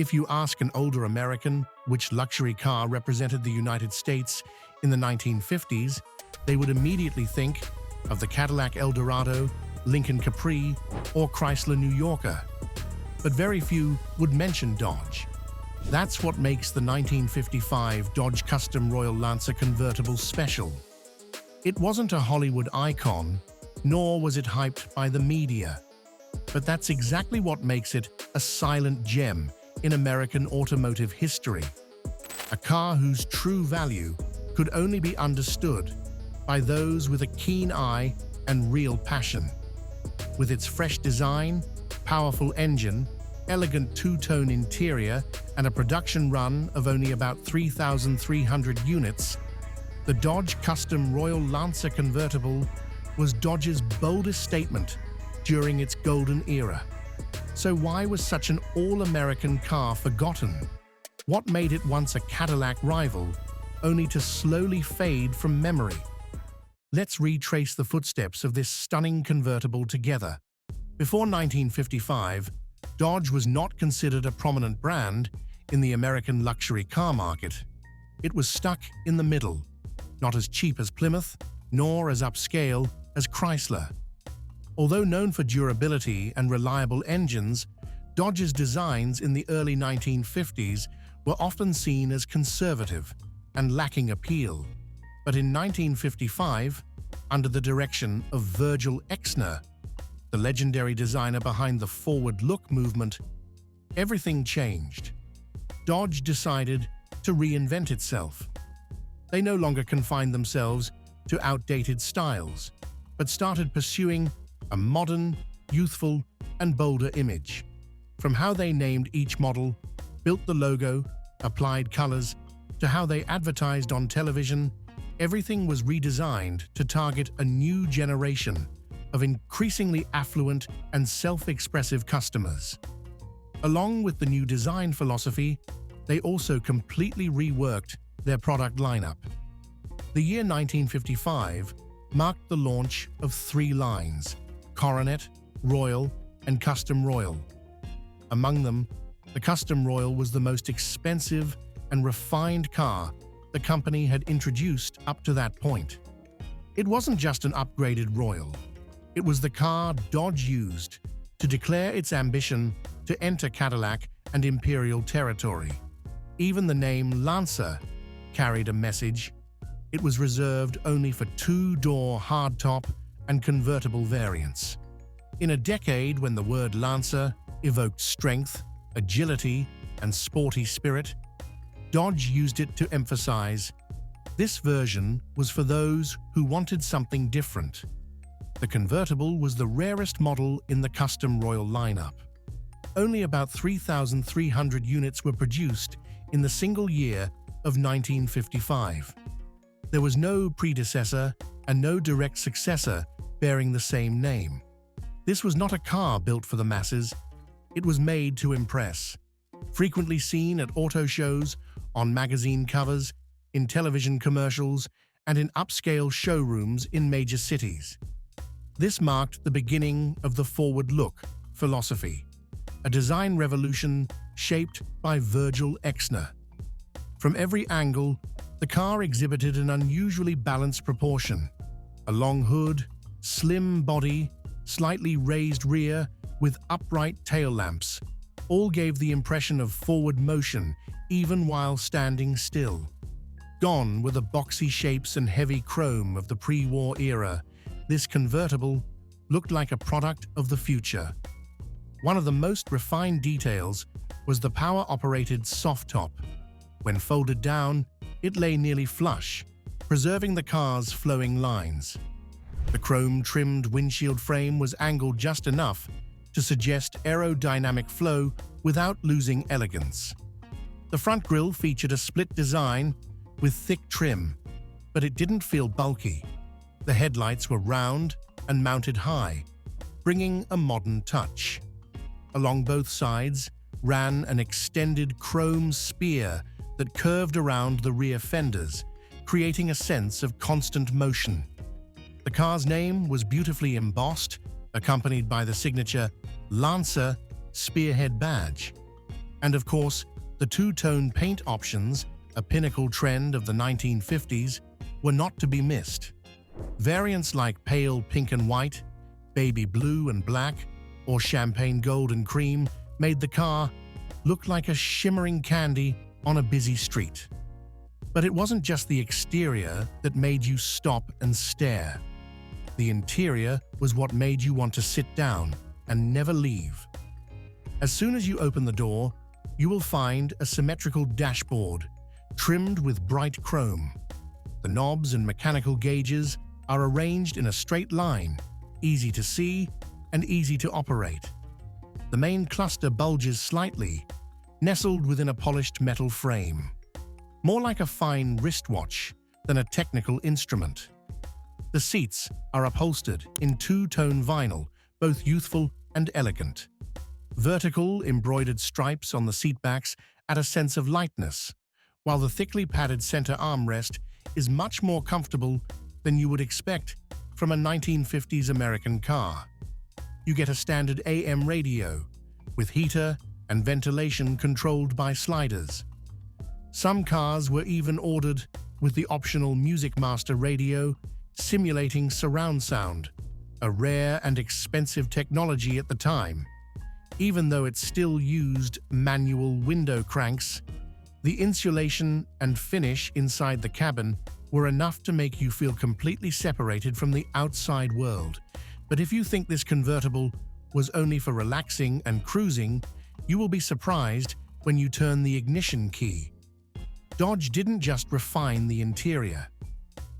If you ask an older American which luxury car represented the United States in the 1950s, they would immediately think of the Cadillac Eldorado, Lincoln Capri, or Chrysler New Yorker. But very few would mention Dodge. That's what makes the 1955 Dodge Custom Royal Lancer convertible special. It wasn't a Hollywood icon, nor was it hyped by the media. But that's exactly what makes it a silent gem in American automotive history. A car whose true value could only be understood by those with a keen eye and real passion. With its fresh design, powerful engine, elegant two-tone interior, and a production run of only about 3,300 units, the Dodge Custom Royal Lancer convertible was Dodge's boldest statement during its golden era. So why was such an all-American car forgotten? What made it once a Cadillac rival, only to slowly fade from memory? Let's retrace the footsteps of this stunning convertible together. Before 1955, Dodge was not considered a prominent brand in the American luxury car market. It was stuck in the middle, not as cheap as Plymouth, nor as upscale as Chrysler. Although known for durability and reliable engines, Dodge's designs in the early 1950s were often seen as conservative and lacking appeal. But in 1955, under the direction of Virgil Exner, the legendary designer behind the forward look movement, everything changed. Dodge decided to reinvent itself. They no longer confined themselves to outdated styles, but started pursuing a modern, youthful, and bolder image. From how they named each model, built the logo, applied colors, to how they advertised on television, everything was redesigned to target a new generation of increasingly affluent and self-expressive customers. Along with the new design philosophy, they also completely reworked their product lineup. The year 1955 marked the launch of 3 lines: Coronet, Royal, and Custom Royal. Among them, the Custom Royal was the most expensive and refined car the company had introduced up to that point. It wasn't just an upgraded Royal. It was the car Dodge used to declare its ambition to enter Cadillac and Imperial territory. Even the name Lancer carried a message. It was reserved only for 2-door hardtop and convertible variants. In a decade when the word Lancer evoked strength, agility, and sporty spirit, Dodge used it to emphasize this version was for those who wanted something different. The convertible was the rarest model in the Custom Royal lineup. Only about 3,300 units were produced in the single year of 1955. There was no predecessor and no direct successor bearing the same name. This was not a car built for the masses. It was made to impress. Frequently seen at auto shows, on magazine covers, in television commercials, and in upscale showrooms in major cities. This marked the beginning of the forward look philosophy, a design revolution shaped by Virgil Exner. From every angle, the car exhibited an unusually balanced proportion. A long hood, slim body, slightly raised rear with upright tail lamps, all gave the impression of forward motion even while standing still. Gone were the boxy shapes and heavy chrome of the pre-war era, this convertible looked like a product of the future. One of the most refined details was the power-operated soft top. When folded down, it lay nearly flush, preserving the car's flowing lines. The chrome-trimmed windshield frame was angled just enough to suggest aerodynamic flow without losing elegance. The front grille featured a split design with thick trim, but it didn't feel bulky. The headlights were round and mounted high, bringing a modern touch. Along both sides ran an extended chrome spear that curved around the rear fenders, creating a sense of constant motion. The car's name was beautifully embossed, accompanied by the signature Lancer spearhead badge. And of course, the two-tone paint options, a pinnacle trend of the 1950s, were not to be missed. Variants like pale pink and white, baby blue and black, or champagne gold and cream made the car look like a shimmering candy on a busy street. But it wasn't just the exterior that made you stop and stare. The interior was what made you want to sit down and never leave. As soon as you open the door, you will find a symmetrical dashboard trimmed with bright chrome. The knobs and mechanical gauges are arranged in a straight line, easy to see and easy to operate. The main cluster bulges slightly, nestled within a polished metal frame, more like a fine wristwatch than a technical instrument. The seats are upholstered in two-tone vinyl, both youthful and elegant. Vertical embroidered stripes on the seatbacks add a sense of lightness, while the thickly padded center armrest is much more comfortable than you would expect from a 1950s American car. You get a standard AM radio, with heater and ventilation controlled by sliders. Some cars were even ordered with the optional Music Master radio, simulating surround sound, a rare and expensive technology at the time. Even though it still used manual window cranks, the insulation and finish inside the cabin were enough to make you feel completely separated from the outside world. But if you think this convertible was only for relaxing and cruising, you will be surprised when you turn the ignition key. Dodge didn't just refine the interior.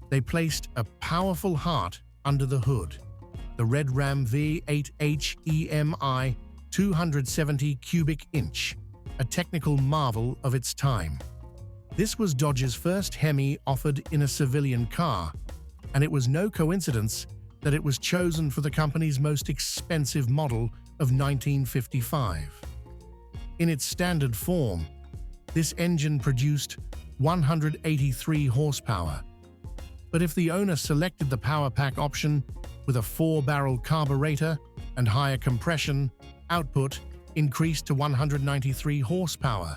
They placed a powerful heart under the hood, the Red Ram V8 HEMI 270 cubic inch, a technical marvel of its time. This was Dodge's first HEMI offered in a civilian car, and it was no coincidence that it was chosen for the company's most expensive model of 1955. In its standard form, this engine produced 183 horsepower. But if the owner selected the power pack option with a 4-barrel carburetor and higher compression, output increased to 193 horsepower.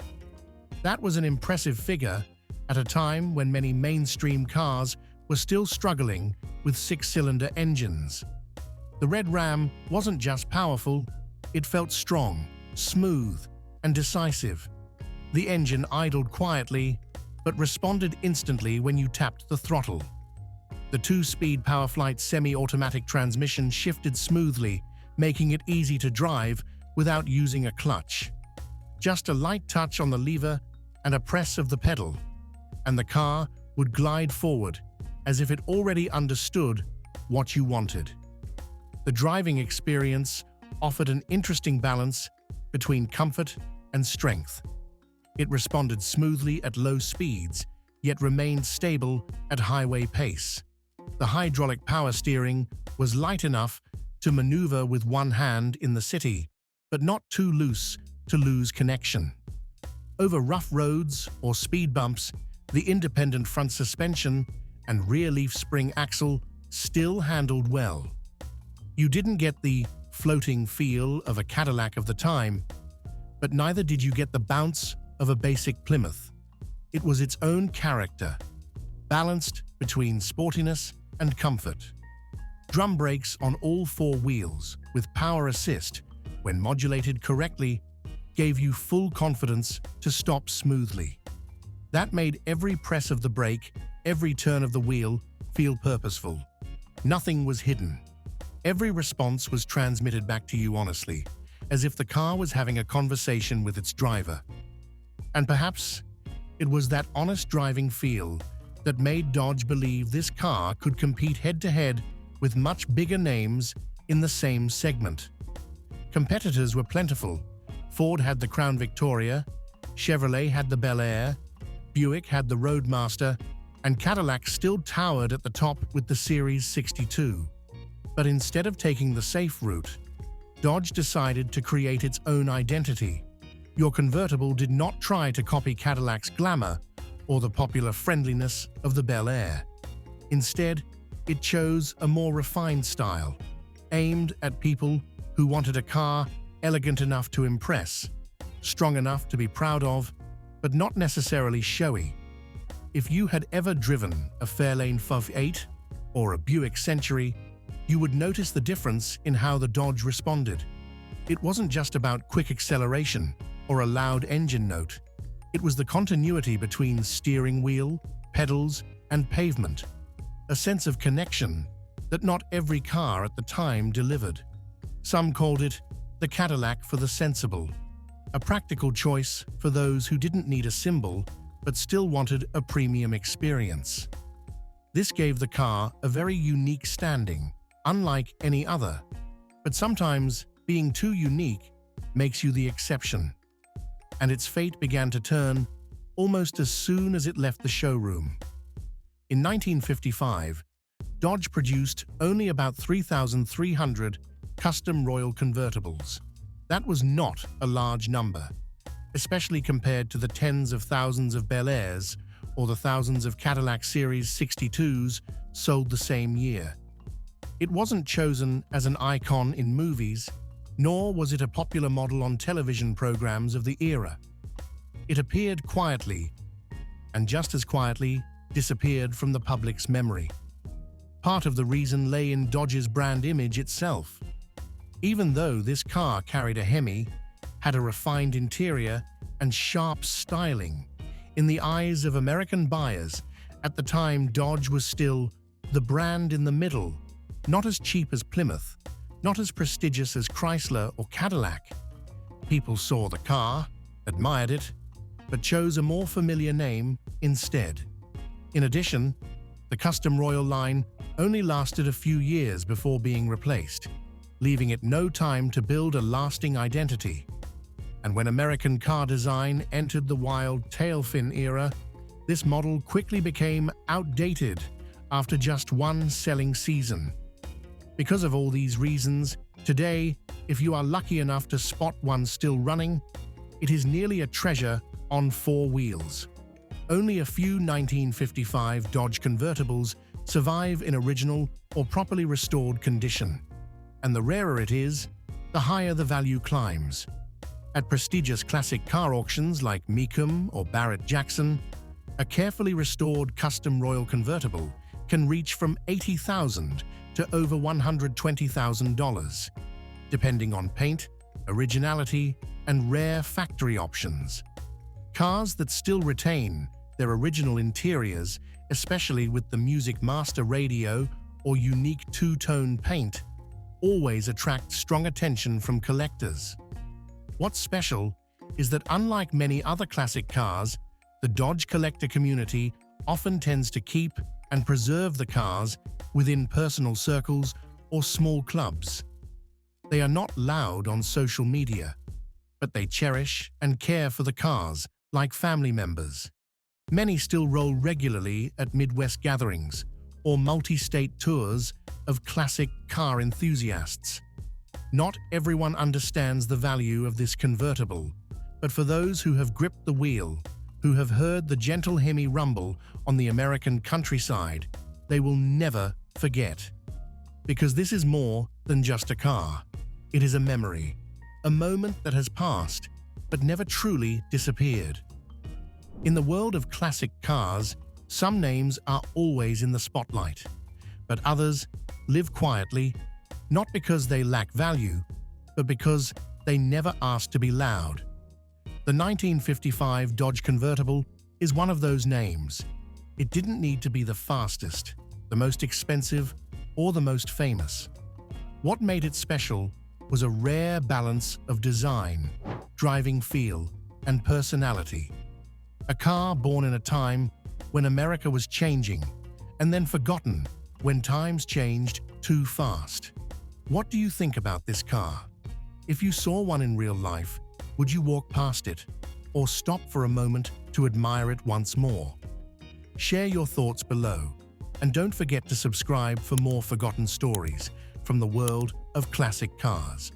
That was an impressive figure at a time when many mainstream cars were still struggling with 6-cylinder engines. The Red Ram wasn't just powerful, it felt strong, smooth, and decisive. The engine idled quietly, but responded instantly when you tapped the throttle. The 2-speed PowerFlight semi-automatic transmission shifted smoothly, making it easy to drive without using a clutch. Just a light touch on the lever and a press of the pedal, and the car would glide forward as if it already understood what you wanted. The driving experience offered an interesting balance between comfort and strength. It responded smoothly at low speeds, yet remained stable at highway pace. The hydraulic power steering was light enough to maneuver with one hand in the city, but not too loose to lose connection. Over rough roads or speed bumps, the independent front suspension and rear leaf spring axle still handled well. You didn't get the floating feel of a Cadillac of the time, but neither did you get the bounce of a basic Plymouth. It was its own character, balanced between sportiness and comfort. Drum brakes on all 4 wheels, with power assist, when modulated correctly, gave you full confidence to stop smoothly. That made every press of the brake, every turn of the wheel, feel purposeful. Nothing was hidden. Every response was transmitted back to you honestly, as if the car was having a conversation with its driver. And perhaps it was that honest driving feel that made Dodge believe this car could compete head-to-head with much bigger names in the same segment. Competitors were plentiful. Ford had the Crown Victoria, Chevrolet had the Bel Air, Buick had the Roadmaster, and Cadillac still towered at the top with the Series 62. But instead of taking the safe route, Dodge decided to create its own identity. Your convertible did not try to copy Cadillac's glamour or the popular friendliness of the Bel Air. Instead, it chose a more refined style, aimed at people who wanted a car elegant enough to impress, strong enough to be proud of, but not necessarily showy. If you had ever driven a Fairlane V8 or a Buick Century, you would notice the difference in how the Dodge responded. It wasn't just about quick acceleration or a loud engine note. It was the continuity between steering wheel, pedals, and pavement, a sense of connection that not every car at the time delivered. Some called it the Cadillac for the sensible, a practical choice for those who didn't need a symbol but still wanted a premium experience. This gave the car a very unique standing, unlike any other. But sometimes being too unique makes you the exception. And its fate began to turn almost as soon as it left the showroom. In 1955, Dodge produced only about 3,300 Custom Royal Convertibles. That was not a large number, especially compared to the tens of thousands of Bel Airs or the thousands of Cadillac Series 62s sold the same year. It wasn't chosen as an icon in movies, nor was it a popular model on television programs of the era. It appeared quietly, and just as quietly disappeared from the public's memory. Part of the reason lay in Dodge's brand image itself. Even though this car carried a HEMI, had a refined interior, and sharp styling, in the eyes of American buyers, at the time Dodge was still the brand in the middle, not as cheap as Plymouth, not as prestigious as Chrysler or Cadillac. People saw the car, admired it, but chose a more familiar name instead. In addition, the Custom Royal line only lasted a few years before being replaced, leaving it no time to build a lasting identity. And when American car design entered the wild tailfin era, this model quickly became outdated after just one selling season. Because of all these reasons, today, if you are lucky enough to spot one still running, it is nearly a treasure on four wheels. Only a few 1955 Dodge convertibles survive in original or properly restored condition. And the rarer it is, the higher the value climbs. At prestigious classic car auctions like Mecum or Barrett-Jackson, a carefully restored Custom Royal Convertible can reach from $80,000 to over $120,000, depending on paint, originality, and rare factory options. Cars that still retain their original interiors, especially with the Music Master radio or unique two-tone paint, always attract strong attention from collectors. What's special is that unlike many other classic cars, the Dodge collector community often tends to keep and preserve the cars within personal circles or small clubs. They are not loud on social media, but they cherish and care for the cars like family members. Many still roll regularly at Midwest gatherings or multi-state tours of classic car enthusiasts. Not everyone understands the value of this convertible, but for those who have gripped the wheel, who have heard the gentle HEMI rumble on the American countryside, they will never forget. Because this is more than just a car. It is a memory, a moment that has passed, but never truly disappeared. In the world of classic cars, some names are always in the spotlight, but others live quietly, not because they lack value, but because they never asked to be loud. The 1955 Dodge convertible is one of those names. It didn't need to be the fastest, the most expensive, or the most famous. What made it special was a rare balance of design, driving feel, and personality. A car born in a time when America was changing, and then forgotten when times changed too fast. What do you think about this car? If you saw one in real life, would you walk past it, or stop for a moment to admire it once more? Share your thoughts below, and don't forget to subscribe for more forgotten stories from the world of classic cars.